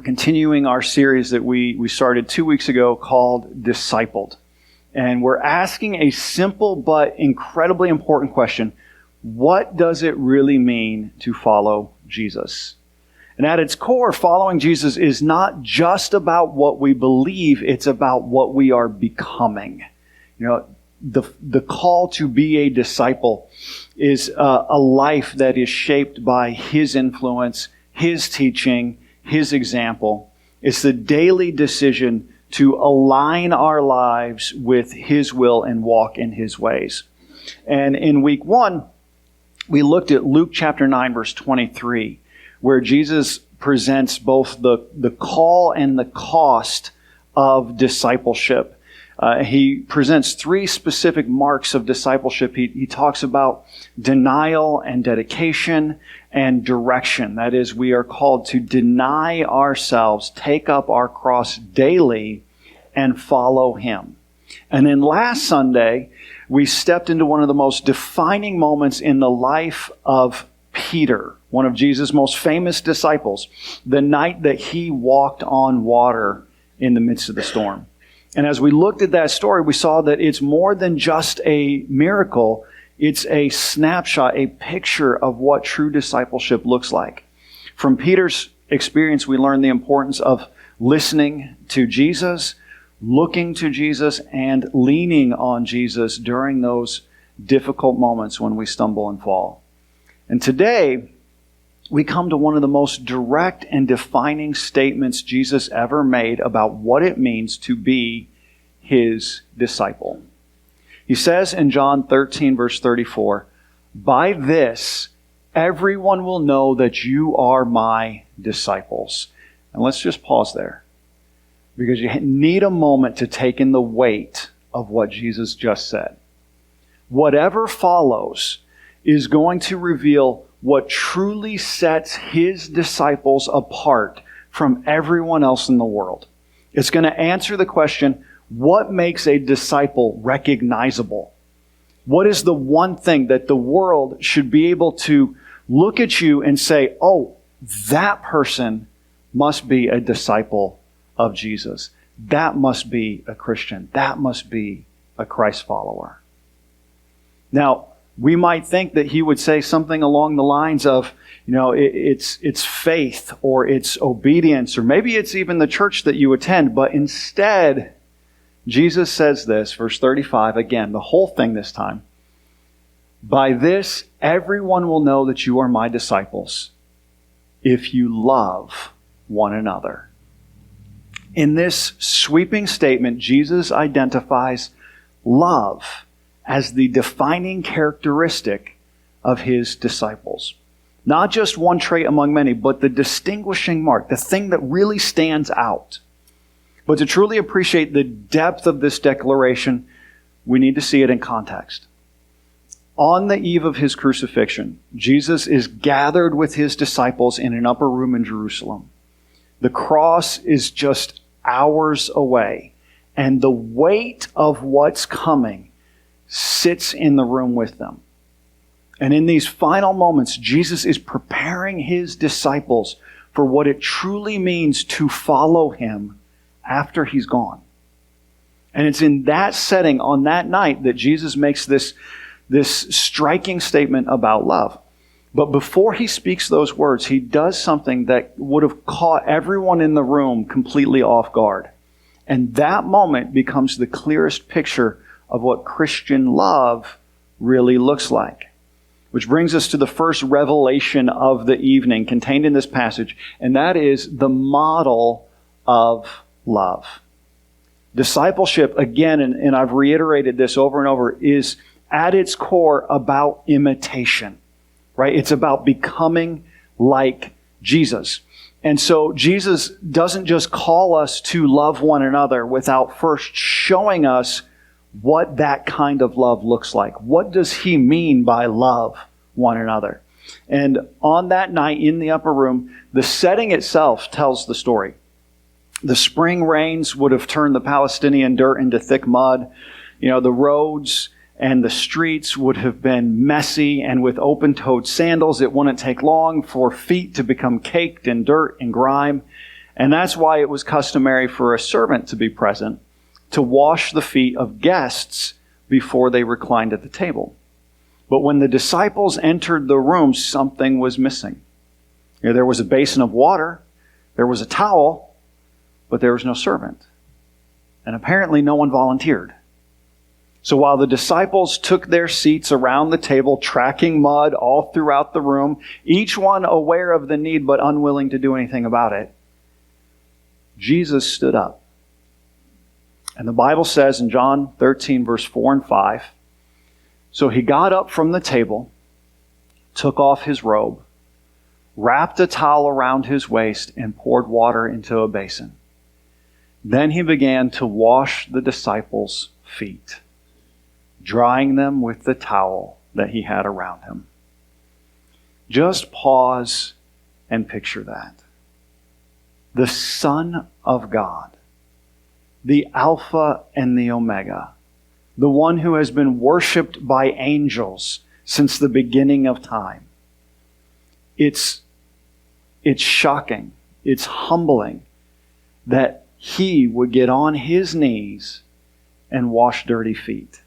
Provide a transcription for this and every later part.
continuing our series that we started 2 weeks ago called Discipled. And we're asking a simple but incredibly important question. What does it really mean to follow Jesus? And at its core, following Jesus is not just about what we believe, it's about what we are becoming. You know, the call to be a disciple is a life that is shaped by His influence, His teaching, His example. It's the daily decision to align our lives with His will and walk in His ways. And in week 1, we looked at Luke chapter 9, verse 23, where Jesus presents both the call and the cost of discipleship. He presents 3 specific marks of discipleship. He talks about denial and dedication and direction. That is, we are called to deny ourselves, take up our cross daily, and follow Him. And then last Sunday, we stepped into one of the most defining moments in the life of Peter, one of Jesus' most famous disciples, the night that he walked on water in the midst of the storm. And as we looked at that story, we saw that it's more than just a miracle. It's a snapshot, a picture of what true discipleship looks like. From Peter's experience, we learned the importance of listening to Jesus, looking to Jesus, and leaning on Jesus during those difficult moments when we stumble and fall. And today, we come to one of the most direct and defining statements Jesus ever made about what it means to be His disciple. He says in John 13, verse 34, "By this, everyone will know that you are my disciples." And let's just pause there, because you need a moment to take in the weight of what Jesus just said. Whatever follows is going to reveal what truly sets His disciples apart from everyone else in the world. It's going to answer the question, what makes a disciple recognizable? What is the one thing that the world should be able to look at you and say, oh, that person must be a disciple of Jesus. That must be a Christian. That must be a Christ follower. Now, we might think that he would say something along the lines of, you know, it's faith or it's obedience, or maybe it's even the church that you attend. But instead, Jesus says this, verse 35, again, the whole thing this time. "By this, everyone will know that you are my disciples, if you love one another." In this sweeping statement, Jesus identifies love as the defining characteristic of His disciples. Not just one trait among many, but the distinguishing mark, the thing that really stands out. But to truly appreciate the depth of this declaration, we need to see it in context. On the eve of His crucifixion, Jesus is gathered with His disciples in an upper room in Jerusalem. The cross is just hours away, and the weight of what's coming sits in the room with them. And in these final moments, Jesus is preparing His disciples for what it truly means to follow Him after He's gone. And it's in that setting, on that night, that Jesus makes this striking statement about love. But before He speaks those words, He does something that would have caught everyone in the room completely off guard. And that moment becomes the clearest picture of what Christian love really looks like. Which brings us to the first revelation of the evening contained in this passage, and that is the model of love. Discipleship, again, and I've reiterated this over and over, is at its core about imitation, right? It's about becoming like Jesus. And so Jesus doesn't just call us to love one another without first showing us what that kind of love looks like. What does He mean by love one another? And on that night in the upper room, the setting itself tells the story. The spring rains would have turned the Palestinian dirt into thick mud. You know, the roads and the streets would have been messy, and with open-toed sandals, it wouldn't take long for feet to become caked in dirt and grime. And that's why it was customary for a servant to be present to wash the feet of guests before they reclined at the table. But when the disciples entered the room, something was missing. There was a basin of water, there was a towel, but there was no servant. And apparently no one volunteered. So while the disciples took their seats around the table, tracking mud all throughout the room, each one aware of the need but unwilling to do anything about it, Jesus stood up. And the Bible says in John 13, verse 4 and 5, so he got up from the table, took off his robe, wrapped a towel around his waist, and poured water into a basin. Then he began to wash the disciples' feet, drying them with the towel that he had around him. Just pause and picture that. The Son of God, the Alpha and the Omega, the one who has been worshipped by angels since the beginning of time. It's shocking, it's humbling that he would get on his knees and wash dirty feet.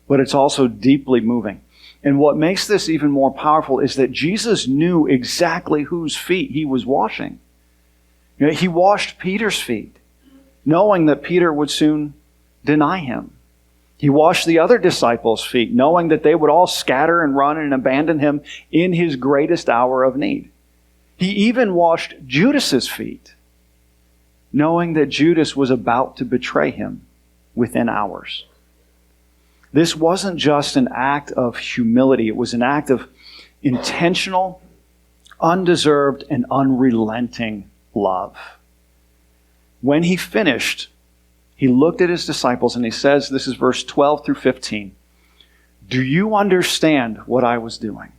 But it's also deeply moving. And what makes this even more powerful is that Jesus knew exactly whose feet he was washing. He washed Peter's feet, knowing that Peter would soon deny him. He washed the other disciples' feet, knowing that they would all scatter and run and abandon him in his greatest hour of need. He even washed Judas's feet, knowing that Judas was about to betray him within hours. This wasn't just an act of humility. It was an act of intentional, undeserved, and unrelenting love. When he finished, he looked at his disciples and he says, this is verse 12 through 15, "Do you understand what I was doing?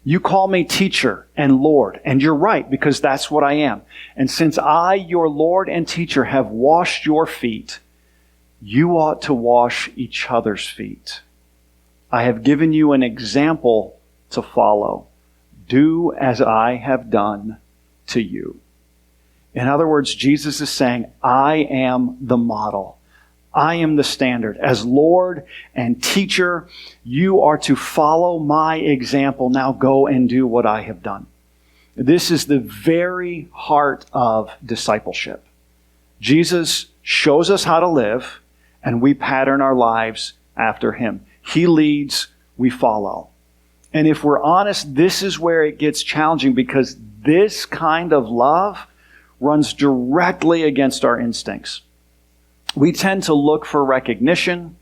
You call me teacher and Lord, and you're right, because that's what I am. And since I, your Lord and teacher, have washed your feet, you ought to wash each other's feet. I have given you an example to follow. Do as I have done to you." In other words, Jesus is saying, I am the model. I am the standard. As Lord and teacher, you are to follow my example. Now go and do what I have done. This is the very heart of discipleship. Jesus shows us how to live, and we pattern our lives after him. He leads, we follow. And if we're honest, this is where it gets challenging, because this kind of love runs directly against our instincts. We tend to look for recognition.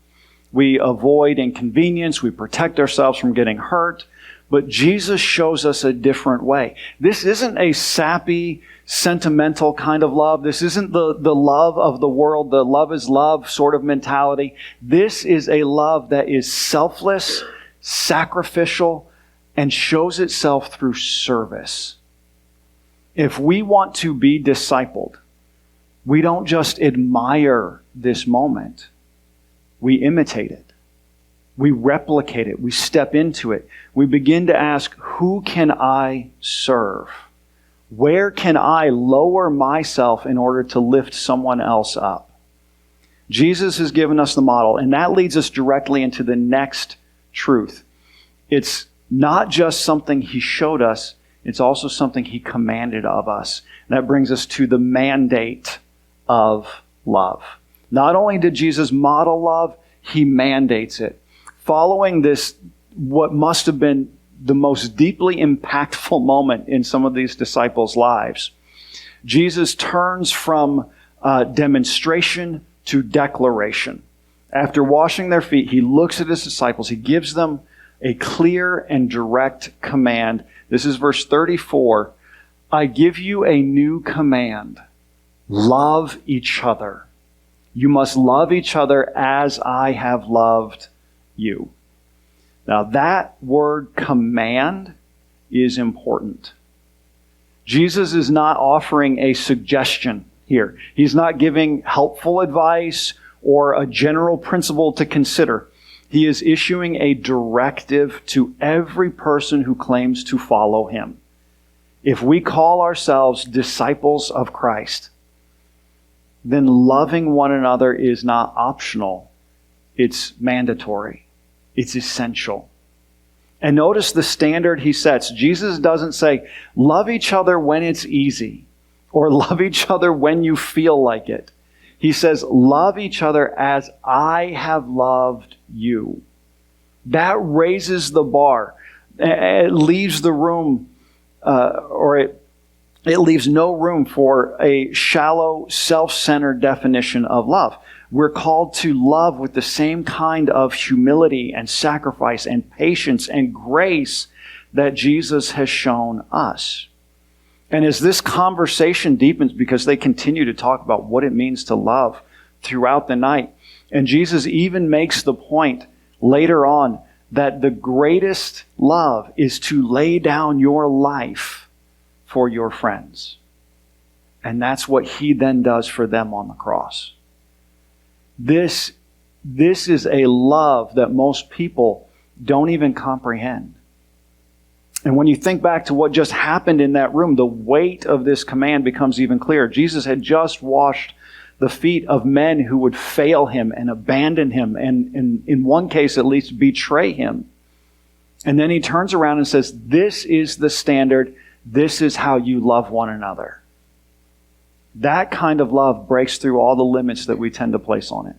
We avoid inconvenience. We protect ourselves from getting hurt. But Jesus shows us a different way. This isn't a sappy, sentimental kind of love. This isn't the love of the world, the love is love sort of mentality. This is a love that is selfless, sacrificial, and shows itself through service. If we want to be discipled, we don't just admire this moment. We imitate it. We replicate it. We step into it. We begin to ask, who can I serve? Where can I lower myself in order to lift someone else up? Jesus has given us the model, and that leads us directly into the next truth. It's not just something he showed us, it's also something he commanded of us. And that brings us to the mandate of love. Not only did Jesus model love, he mandates it. Following this, what must have been the most deeply impactful moment in some of these disciples' lives, Jesus turns from demonstration to declaration. After washing their feet, he looks at his disciples. He gives them a clear and direct command. This is verse 34. "I give you a new command. Love each other. You must love each other as I have loved you." Now that word command is important. Jesus is not offering a suggestion here. He's not giving helpful advice or a general principle to consider. He is issuing a directive to every person who claims to follow him. If we call ourselves disciples of Christ, then loving one another is not optional. It's mandatory. It's essential. And notice the standard he sets. Jesus doesn't say, love each other when it's easy, or love each other when you feel like it. He says, love each other as I have loved you. That raises the bar. It leaves the room, it leaves no room for a shallow, self-centered definition of love. We're called to love with the same kind of humility and sacrifice and patience and grace that Jesus has shown us. And as this conversation deepens, because they continue to talk about what it means to love throughout the night, and Jesus even makes the point later on that the greatest love is to lay down your life for your friends. And that's what he then does for them on the cross. This is a love that most people don't even comprehend. And when you think back to what just happened in that room, the weight of this command becomes even clearer. Jesus had just washed the feet of men who would fail him and abandon him and in one case at least betray him. And then he turns around and says, this is the standard. This is how you love one another. That kind of love breaks through all the limits that we tend to place on it.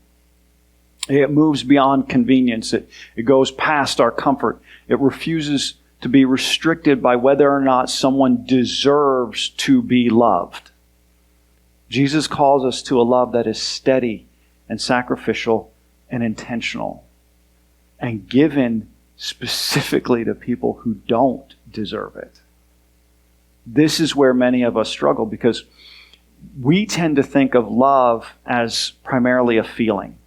It moves beyond convenience. It goes past our comfort. It refuses to be restricted by whether or not someone deserves to be loved. Jesus calls us to a love that is steady and sacrificial and intentional and given specifically to people who don't deserve it. This is where many of us struggle because we tend to think of love as primarily a feeling,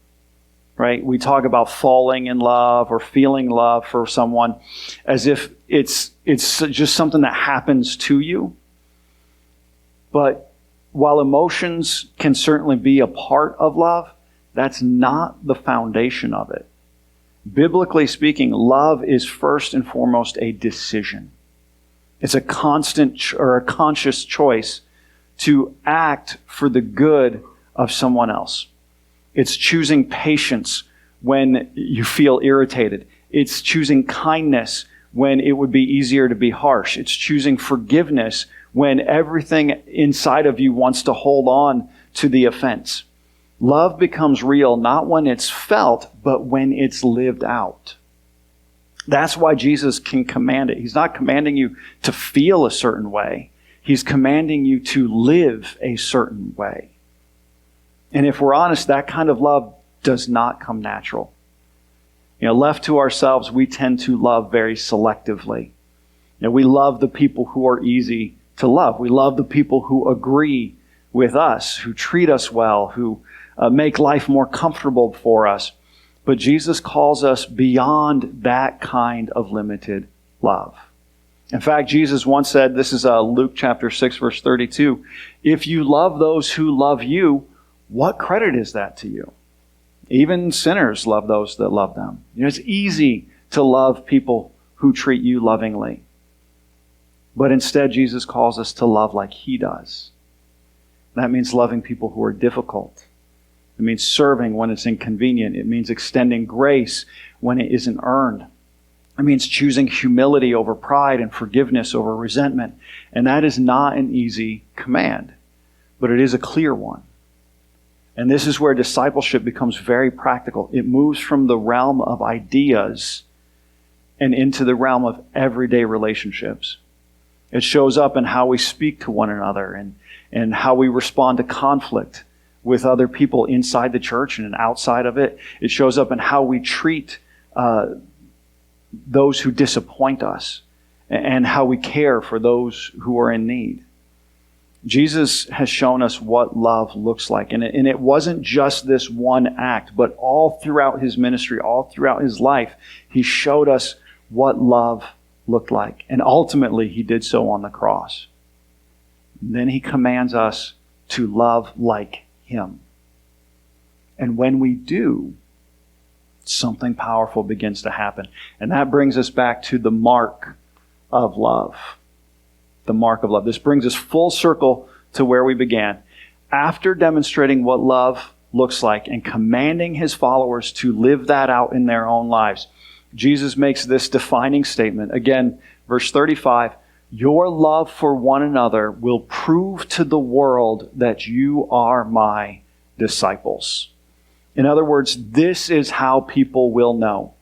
right? We talk about falling in love or feeling love for someone as if it's just something that happens to you. But while emotions can certainly be a part of love, that's not the foundation of it. Biblically speaking, love is first and foremost a decision. It's a constant or a conscious choice to act for the good of someone else. It's choosing patience when you feel irritated. It's choosing kindness when it would be easier to be harsh. It's choosing forgiveness when everything inside of you wants to hold on to the offense. Love becomes real not when it's felt, but when it's lived out. That's why Jesus can command it. He's not commanding you to feel a certain way. He's commanding you to live a certain way. And if we're honest, that kind of love does not come natural. Left to ourselves, we tend to love very selectively. We love the people who are easy to love. We love the people who agree with us, who treat us well, who make life more comfortable for us. But Jesus calls us beyond that kind of limited love. In fact, Jesus once said, this is Luke chapter 6, verse 32, if you love those who love you, what credit is that to you? Even sinners love those that love them. It's easy to love people who treat you lovingly. But instead, Jesus calls us to love like he does. That means loving people who are difficult. It means serving when it's inconvenient. It means extending grace when it isn't earned. It means choosing humility over pride and forgiveness over resentment. And that is not an easy command, but it is a clear one. And this is where discipleship becomes very practical. It moves from the realm of ideas and into the realm of everyday relationships. It shows up in how we speak to one another and how we respond to conflict with other people inside the church and outside of it. It shows up in how we treat those who disappoint us and how we care for those who are in need. Jesus has shown us what love looks like. And it wasn't just this one act, but all throughout his ministry, all throughout his life, he showed us what love looked like. And ultimately, he did so on the cross. And then he commands us to love like him. And when we do, something powerful begins to happen. And that brings us back to the mark of love. the mark of love. This brings us full circle to where we began. After demonstrating what love looks like and commanding his followers to live that out in their own lives, Jesus makes this defining statement. Again, verse 35, your love for one another will prove to the world that you are my disciples. In other words, this is how people will know.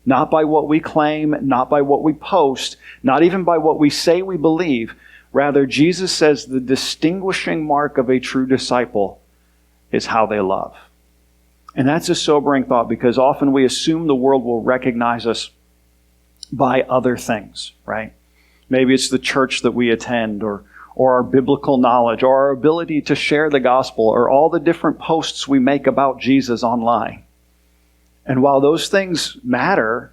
Not by what we claim, not by what we post, not even by what we say we believe. Rather, Jesus says the distinguishing mark of a true disciple is how they love. And that's a sobering thought, because often we assume the world will recognize us by other things, right? Maybe it's the church that we attend, or our biblical knowledge, or our ability to share the gospel, or all the different posts we make about Jesus online. And while those things matter,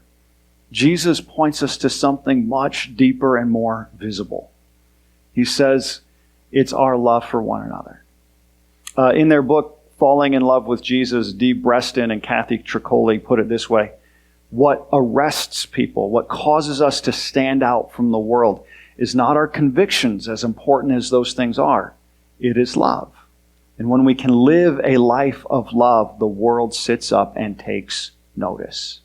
Jesus points us to something much deeper and more visible. He says it's our love for one another. In their book, Falling in Love with Jesus, Dee Breston and Kathy Tricoli put it this way: what arrests people, what causes us to stand out from the world, is not our convictions, as important as those things are. It is love. And when we can live a life of love, the world sits up and takes notice.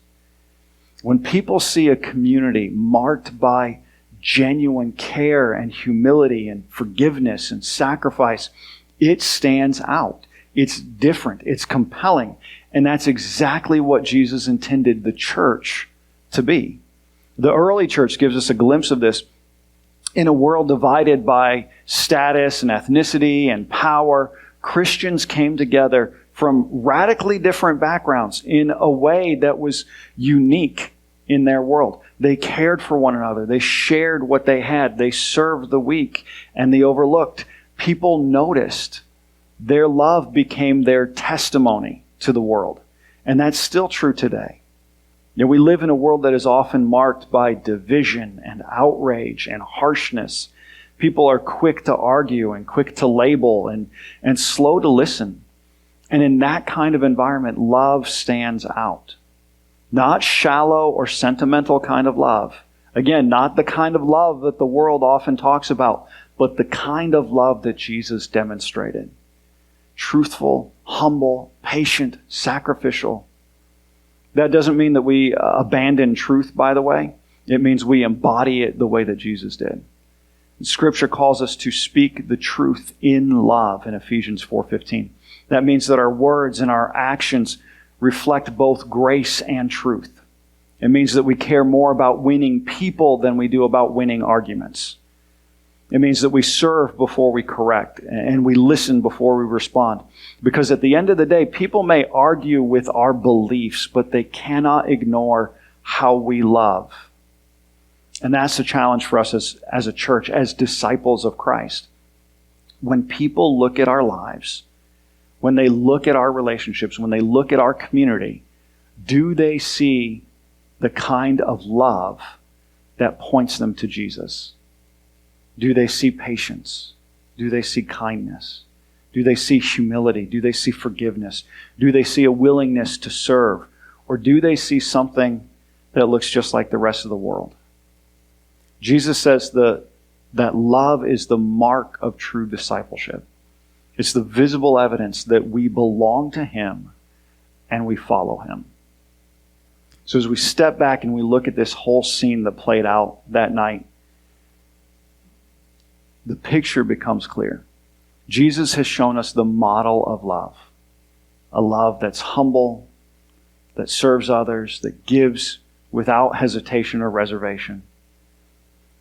When people see a community marked by genuine care and humility and forgiveness and sacrifice, it stands out. It's different. It's compelling. And that's exactly what Jesus intended the church to be. The early church gives us a glimpse of this. In a world divided by status and ethnicity and power, Christians came together from radically different backgrounds in a way that was unique in their world. They cared for one another. They shared what they had. They served the weak and the overlooked. People noticed. Their love became their testimony to the world. And that's still true today. You know, we live in a world that is often marked by division and outrage and harshness. People are quick to argue and quick to label and slow to listen. And in that kind of environment, love stands out. Not shallow or sentimental kind of love. Again, not the kind of love that the world often talks about, but the kind of love that Jesus demonstrated. Truthful, humble, patient, sacrificial. That doesn't mean that we abandon truth, by the way. It means we embody it the way that Jesus did. Scripture calls us to speak the truth in love in Ephesians 4:15. That means that our words and our actions reflect both grace and truth. It means that we care more about winning people than we do about winning arguments. It means that we serve before we correct, and we listen before we respond. Because at the end of the day, people may argue with our beliefs, but they cannot ignore how we love. And that's the challenge for us as a church, as disciples of Christ. When people look at our lives, when they look at our relationships, when they look at our community, do they see the kind of love that points them to Jesus? Do they see patience? Do they see kindness? Do they see humility? Do they see forgiveness? Do they see a willingness to serve? Or do they see something that looks just like the rest of the world? Jesus says that love is the mark of true discipleship. It's the visible evidence that we belong to Him and we follow Him. So as we step back and we look at this whole scene that played out that night, the picture becomes clear. Jesus has shown us the model of love. A love that's humble, that serves others, that gives without hesitation or reservation.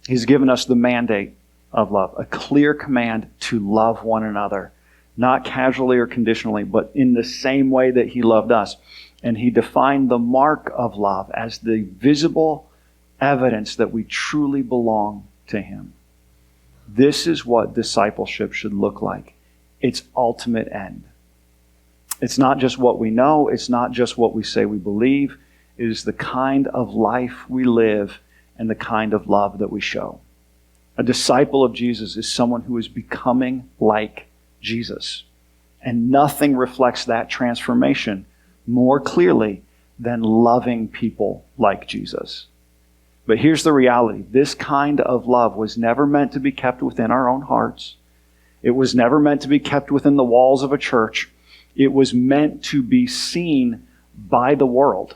He's given us the mandate of love, a clear command to love one another, not casually or conditionally, but in the same way that He loved us. And He defined the mark of love as the visible evidence that we truly belong to Him. This is what discipleship should look like. Its ultimate end. It's not just what we know. It's not just what we say we believe. It is the kind of life we live and the kind of love that we show. A disciple of Jesus is someone who is becoming like Jesus. And nothing reflects that transformation more clearly than loving people like Jesus. But here's the reality. This kind of love was never meant to be kept within our own hearts. It was never meant to be kept within the walls of a church. It was meant to be seen by the world.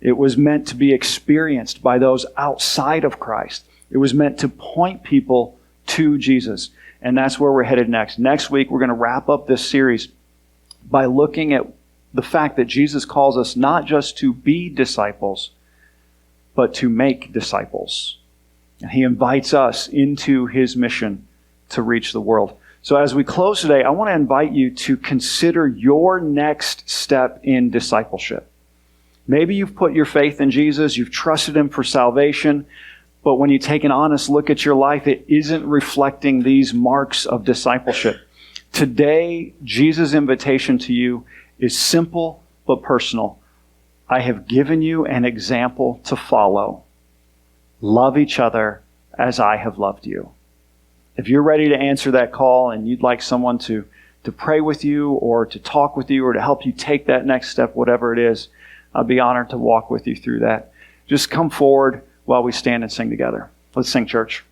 It was meant to be experienced by those outside of Christ. It was meant to point people to Jesus. And that's where we're headed next. Next week, we're going to wrap up this series by looking at the fact that Jesus calls us not just to be disciples, but to make disciples. And he invites us into his mission to reach the world. So as we close today, I want to invite you to consider your next step in discipleship. Maybe you've put your faith in Jesus, you've trusted him for salvation, but when you take an honest look at your life, it isn't reflecting these marks of discipleship. Today, Jesus' invitation to you is simple but personal. I have given you an example to follow. Love each other as I have loved you. If you're ready to answer that call and you'd like someone to pray with you or to talk with you or to help you take that next step, whatever it is, I'd be honored to walk with you through that. Just come forward while we stand and sing together. Let's sing, church.